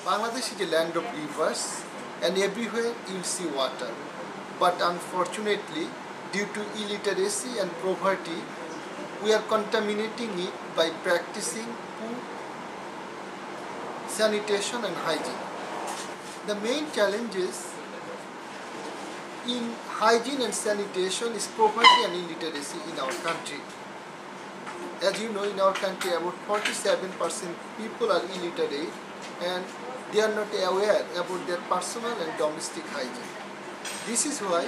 Bangladesh is a land of rivers and everywhere you will see water. But unfortunately, due to illiteracy and poverty, we are contaminating it by practicing poor sanitation and hygiene. The main challenges in hygiene and sanitation is poverty and illiteracy in our country. As you know, in our country about 47% people are illiterate and they are not aware about their personal and domestic hygiene. This is why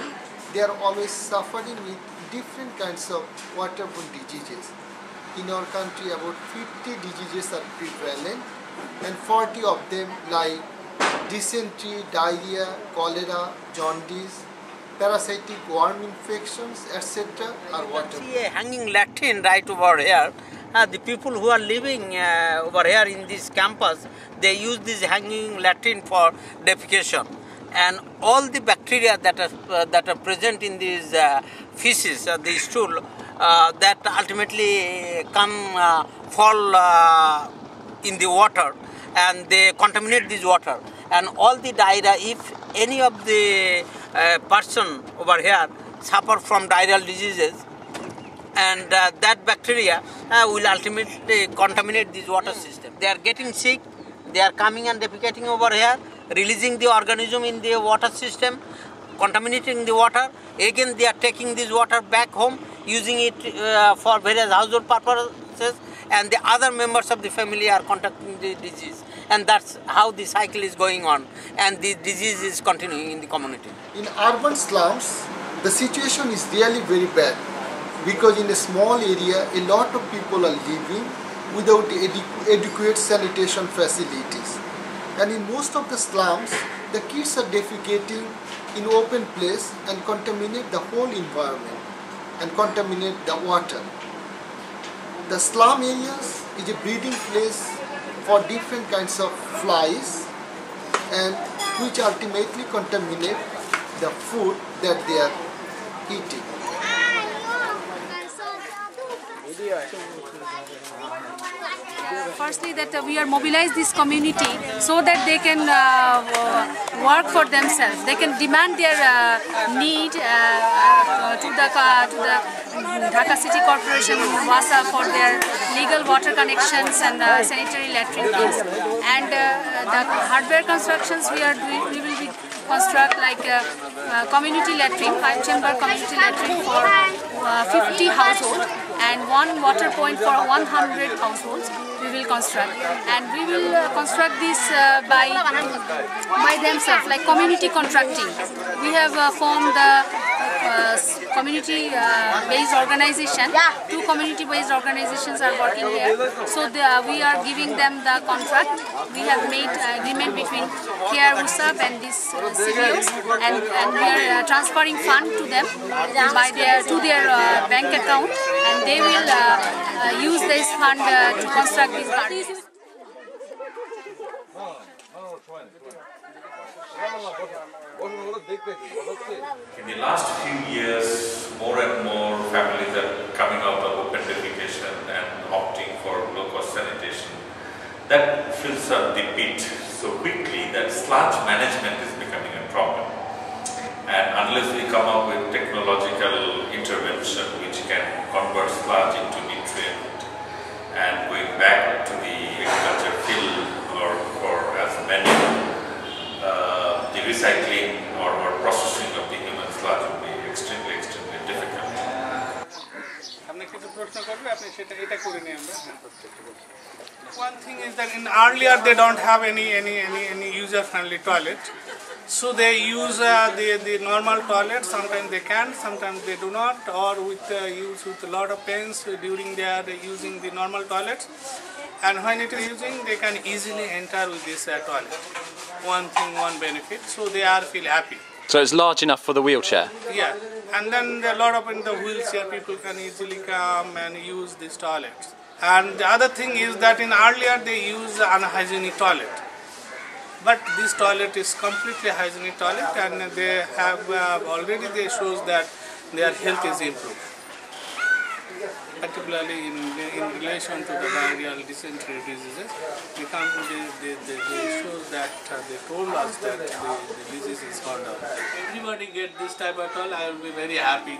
they are always suffering with different kinds of waterborne diseases. In our country about 50 diseases are prevalent and 40 of them like dysentery, diarrhea, cholera, jaundice, parasitic worm infections, etc. are waterborne. See a hanging latrine right over here. The people who are living over here in this campus, they use this hanging latrine for defecation, and all the bacteria that are present in these feces, the stool, that ultimately fall in the water, and they contaminate this water. And all the diarrhea, if any of the person over here suffer from diarrheal diseases, and that bacteria will ultimately contaminate this water system. They are getting sick, they are coming and defecating over here, releasing the organism in the water system, contaminating the water. Again, they are taking this water back home, using it for various household purposes, and the other members of the family are contracting the disease. And that's how the cycle is going on, and the disease is continuing in the community. In urban slums, the situation is really very bad because in a small area, a lot of people are living without adequate sanitation facilities. And in most of the slums, the kids are defecating in open place and contaminate the whole environment and contaminate the water. The slum areas is a breeding place for different kinds of flies and which ultimately contaminate the food that they are eating. Firstly, that we are mobilize this community so that they can work for themselves. They can demand their need to the Dhaka City Corporation, WASA, for their legal water connections and sanitary latrines. And the hardware constructions we will be construct like community latrine, 5-chamber community latrine for 50 households and one water point for 100 households. We will construct, and we will construct this by themselves, like community contracting. We have formed the community-based organization. 2 community-based organizations are working here. So we are giving them the contract. We have made agreement between KR USAP and these CBOs, and we are transferring fund to them to their bank account, and they will use this fund to construct these gardens. In the last few years, more and more families are coming out of open defecation and opting for low-cost sanitation. That fills up the pit so quickly that sludge management is becoming a problem. And unless we come up with technological intervention which can convert sludge into nutrient and going back to the agriculture field or as manure, the recycling or processing of the human sludge will be extremely difficult. One thing is that in earlier they don't have any user-friendly toilet, so they use the normal toilet. Sometimes they can, sometimes they do not, or use with a lot of pains during they using the normal toilets. And when it is using, they can easily enter with this toilet. One benefit, so they feel happy. So it's large enough for the wheelchair? Yeah, and then a lot of in the wheelchair people can easily come and use these toilets. And the other thing is that in earlier they use unhygienic toilet. But this toilet is completely hygienic toilet, and they have already shows that their health is improved. particularly in relation to the diarrheal dysentery diseases. They shows that they told us that the disease is gone down. If everybody get this type of tool, I will be very happy.